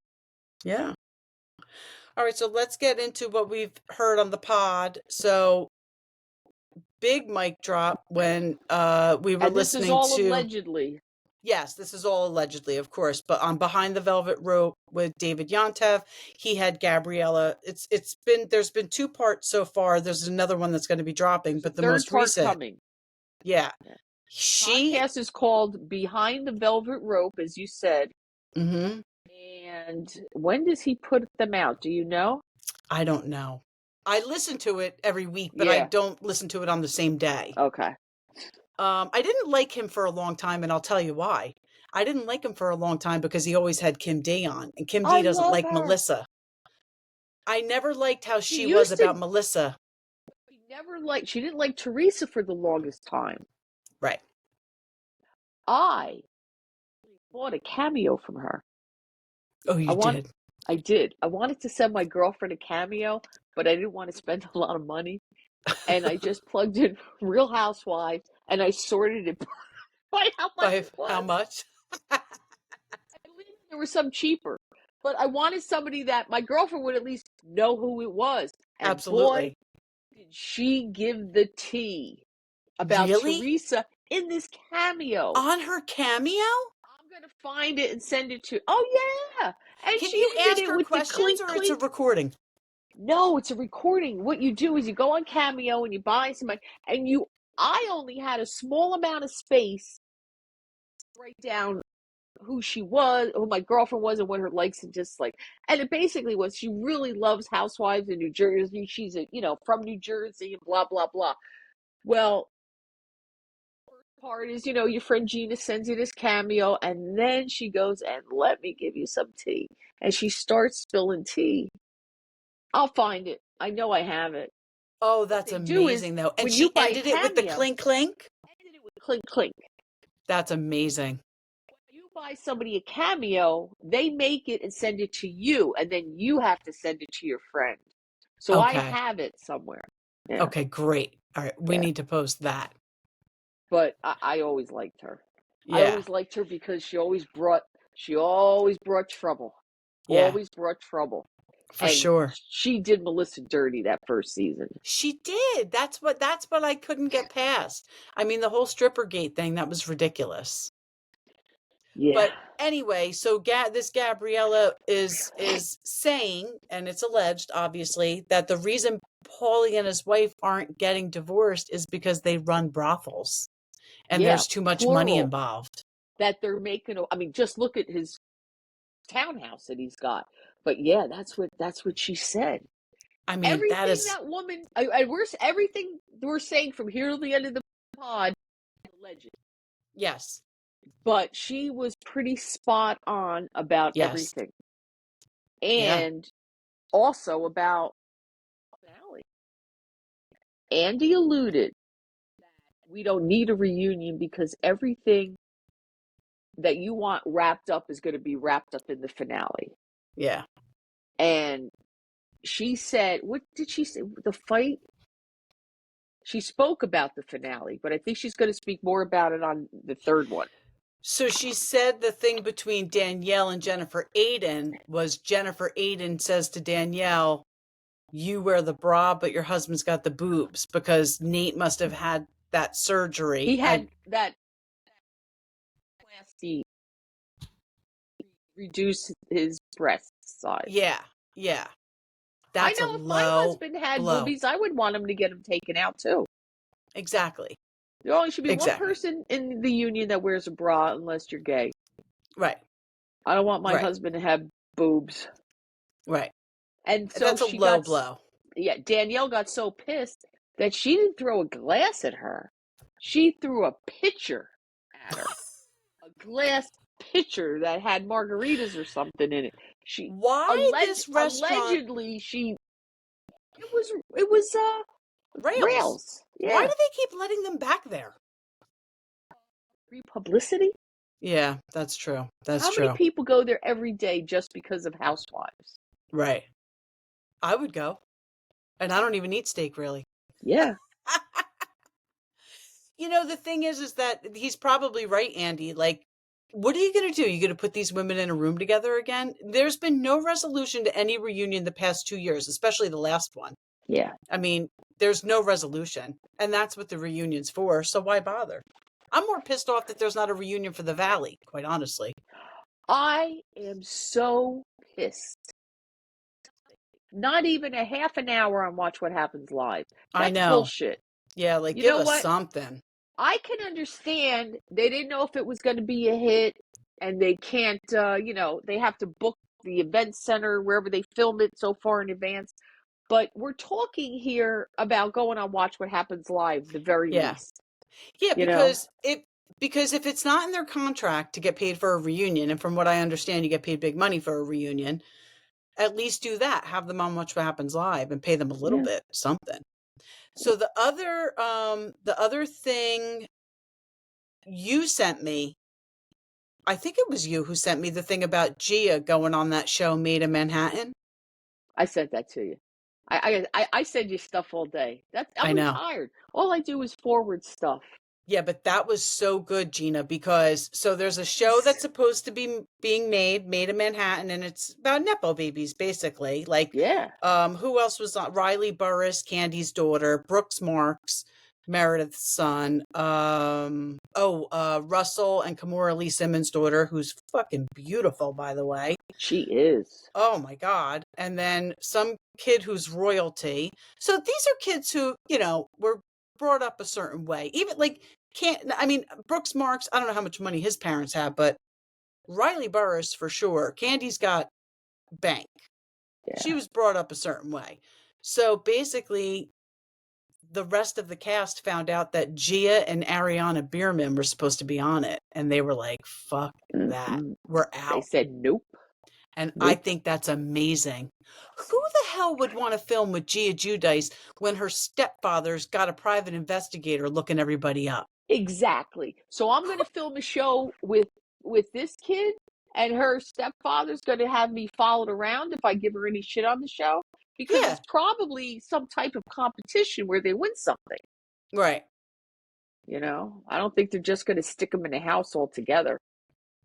Yeah. All right, so let's get into what we've heard on the pod. So, big mic drop when we were And this is listening all to. allegedly. Yes, this is all allegedly, of course, but on Behind the Velvet Rope with David Yontef, he had Gabriella. There's been 2 parts so far. There's another one that's going to be dropping, There's but a the third most part recent. coming. Yeah. Yeah. She Podcast is called Behind the Velvet Rope, as you said. Mhm. And when does he put them out? Do you know? I don't know. I listen to it every week, but I Yeah. don't listen to it on the same day. Okay. I didn't like him for a long time, and I'll tell you why. I didn't like him for a long time because he always had Kim D on, and Kim D I doesn't love like her. Melissa. I never liked how She she was used about to. Melissa. She didn't like Teresa for the longest time. Right. I bought a cameo from her. Oh, you did? I did. I wanted to send my girlfriend a cameo, but I didn't want to spend a lot of money. And I just plugged in Real Housewives and I sorted it by how much By it how was. much? There was some cheaper, but I wanted somebody that my girlfriend would at least know who it was. And boy, Absolutely. did she give the tea about Really? Teresa in this cameo. On her cameo? I'm going to find it and send it to. Oh, yeah. And Can she you even did ask it her with the questions, clink, or it's a clink. recording? No, it's a recording. What you do is you go on Cameo and you buy somebody, and I only had a small amount of space to write down who she was, who my girlfriend was, and what her likes and dislikes. And it basically was she really loves Housewives in New Jersey. She's from New Jersey and blah blah blah. Well, first part is your friend Gina sends you this cameo, and then she goes and let me give you some tea, and she starts spilling tea. I'll find it. I know I have it. Oh, What that's they do is amazing, though. And when you she buy a ended it with the cameo, clink clink? ended it with clink clink. That's amazing. When you buy somebody a cameo, they make it and send it to you, and then you have to send it to your friend. So I Okay. have it somewhere. Yeah, Okay, great. All right, we yeah. need to post that. But I always liked her. I Yeah. always liked her because she always brought trouble. Yeah, Always brought trouble. for And sure. she did Melissa dirty that first season. She did. That's what I couldn't get past. I mean, the whole stripper gate thing, that was ridiculous. Yeah. But anyway, so this Gabriella is saying, and it's alleged, obviously, that the reason Paulie and his wife aren't getting divorced is because they run brothels and Yeah, there's too much money plural. involved. That they're making. I mean, just look at his townhouse that he's got. But yeah, that's what she said. I mean, that Everything is, that woman, everything we're saying from here to the end of the pod, alleged. yes, But she was pretty spot on about yes, everything, yeah, and also about finale. Andy alluded we don't need a reunion because everything that you want wrapped up is going to be wrapped up in the finale. yeah. And she said, what did she say? The fight? She spoke about the finale, but I think she's going to speak more about it on the third one. So she said the thing between Danielle and Jennifer Aydin was Jennifer Aydin says to Danielle, you wear the bra, but your husband's got the boobs because Nate must have had that surgery. He had that plastic reduce his breast size. Yeah, yeah. I That's a know if my low husband had blow. boobies, I would want him to get them taken out too. Exactly. There only should be one Exactly. person in the union that wears a bra unless you're gay. Right. I don't want my Right. husband to have boobs. Right. And so That's a low blow. Danielle got so pissed that she didn't throw a glass at her. She threw a pitcher at her. A glass pitcher that had margaritas or something in it. Why this restaurant Allegedly it was rails? rails. Why Yeah. do they keep letting them back there? Free publicity. Yeah, that's true. That's How many true. people go there every day just because of Housewives? Right. I would go. And I don't even eat steak, really. Yeah. The thing is that he's probably right, Andy. Like, what are you going to do? You going to put these women in a room together again? There's been no resolution to any reunion the past 2 years, especially the last one. Yeah. I mean, there's no resolution, and that's what the reunion's for, so why bother? I'm more pissed off that there's not a reunion for the Valley, quite honestly. I am so pissed. Not even a half an hour on Watch What Happens Live. I That's know. bullshit. Yeah, like, You give know us what? something. I can understand they didn't know if it was going to be a hit, and they can't, they have to book the event center wherever they film it so far in advance. But we're talking here about going on Watch What Happens Live, the very least. Yeah, You know? because if it's not in their contract to get paid for a reunion, and from what I understand, you get paid big money for a reunion, at least do that. Have them on Watch What Happens Live and pay them a little bit, something. So the other thing you sent me, I think it was you who sent me the thing about Gia going on that show Made in Manhattan. I sent that to you. I send you stuff all day. I'm I know. retired. All I do is forward stuff. Yeah, but that was so good, Gina, because so there's a show that's supposed to be being made in Manhattan, and it's about Nepo babies, basically. Like, Yeah. who else was on? Riley Burris, Candy's daughter, Brooks Marks, Meredith's son, Russell and Kimora Lee Simmons' daughter, who's fucking beautiful, by the way. She is. Oh my God. And then some kid who's royalty. So these are kids who, were brought up a certain way. Even like Brooks Marks, I don't know how much money his parents have, but Riley Burris for sure. Candy's got bank. Yeah. She was brought up a certain way. So basically, the rest of the cast found out that Gia and Ariana Bierman were supposed to be on it. And they were like, fuck that. We're out. They said nope. And I think that's amazing. Who the hell would want to film with Gia Giudice when her stepfather's got a private investigator looking everybody up? Exactly. So I'm going to film a show with this kid, and her stepfather's going to have me followed around if I give her any shit on the show, because it's probably some type of competition where they win something. Right. I don't think they're just going to stick them in a house all together.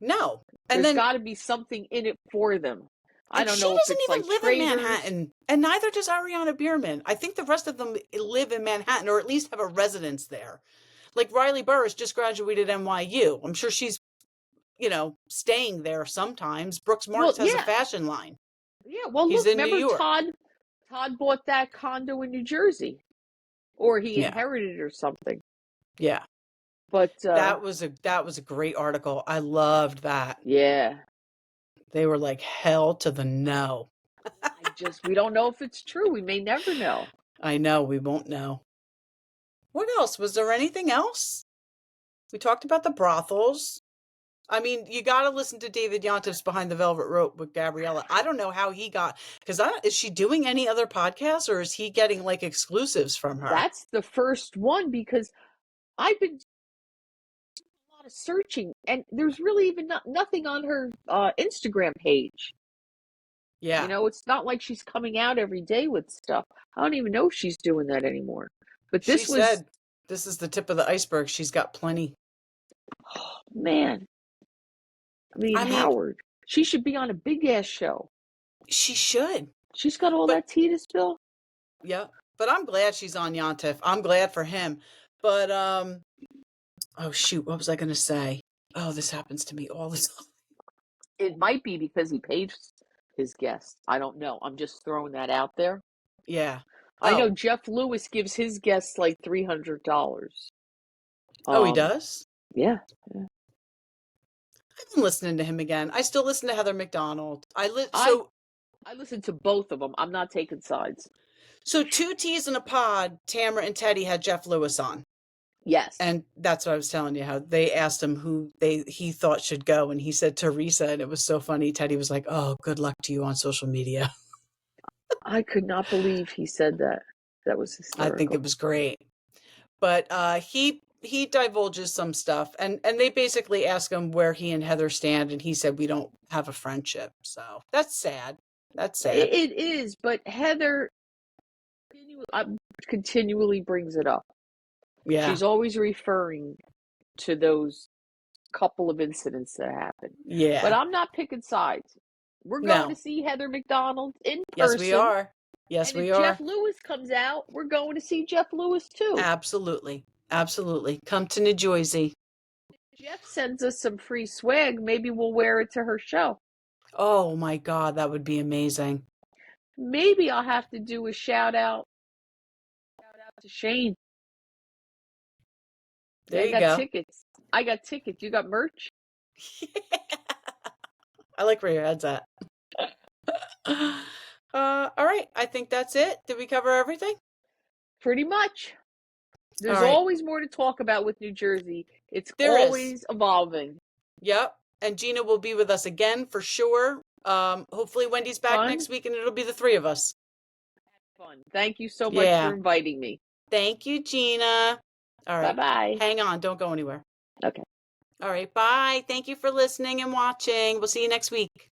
No. And there's got to be something in it for them. I don't know if it's like live traders. in Manhattan, and neither does Ariana Bierman. I think the rest of them live in Manhattan, or at least have a residence there. Like Riley Burris just graduated NYU. I'm sure she's, staying there sometimes. Brooks Marks has a fashion line. Yeah, well, he's look, in New remember York. Todd bought that condo in New Jersey, or he inherited it or something. Yeah. But that was a great article. I loved that. Yeah. They were like, hell to the no. We don't know if it's true. We may never know. I know, we won't know. What else? Was there anything else? We talked about the brothels. I mean, you got to listen to David Yontif's Behind the Velvet Rope with Gabriella. I don't know how he got, because is she doing any other podcasts, or is he getting like exclusives from her? That's the first one, because I've been doing a lot of searching, and there's really even nothing on her Instagram page. Yeah. It's not like she's coming out every day with stuff. I don't even know if she's doing that anymore. But she said, this is the tip of the iceberg. She's got plenty. Oh, man. I mean, Howard, she should be on a big-ass show. She should. She's got all that tea to spill. Yeah. But I'm glad she's on Yontif. I'm glad for him. But, oh, shoot. What was I going to say? Oh, this happens to me all the time. It might be because he pays his guests. I don't know. I'm just throwing that out there. Yeah. I know Jeff Lewis gives his guests like $300. He does? Yeah. I've been listening to him again. I still listen to Heather McDonald. I listen to both of them. I'm not taking sides. So 2 T's in a Pod, Tamara and Teddy had Jeff Lewis on. Yes. And that's what I was telling you, how they asked him who he thought should go, and he said Teresa, and it was so funny. Teddy was like, "Oh, good luck to you on social media." I could not believe he said that. That was hysterical. I think it was great. But he divulges some stuff, and they basically ask him where he and Heather stand, and he said, "We don't have a friendship." So that's sad. That's sad. It is, but Heather continually brings it up. Yeah. She's always referring to those couple of incidents that happened. Yeah. But I'm not picking sides. We're going to see Heather McDonald in person. Yes, we are. Yes, and if Jeff Lewis comes out, we're going to see Jeff Lewis too. Absolutely. Absolutely. Come to New Jersey. If Jeff sends us some free swag, maybe we'll wear it to her show. Oh my God, that would be amazing. Maybe I'll have to do a shout out to Shane. There you go. I got tickets. You got merch? I like where your head's at. All right. I think that's it. Did we cover everything? Pretty much. There's always more to talk about with New Jersey. It's always evolving. Yep. And Gina will be with us again for sure. Hopefully Wendy's back next week and it'll be the three of us. Fun. Thank you so much for inviting me. Thank you, Gina. All right. Bye-bye. Hang on. Don't go anywhere. Okay. All right. Bye. Thank you for listening and watching. We'll see you next week.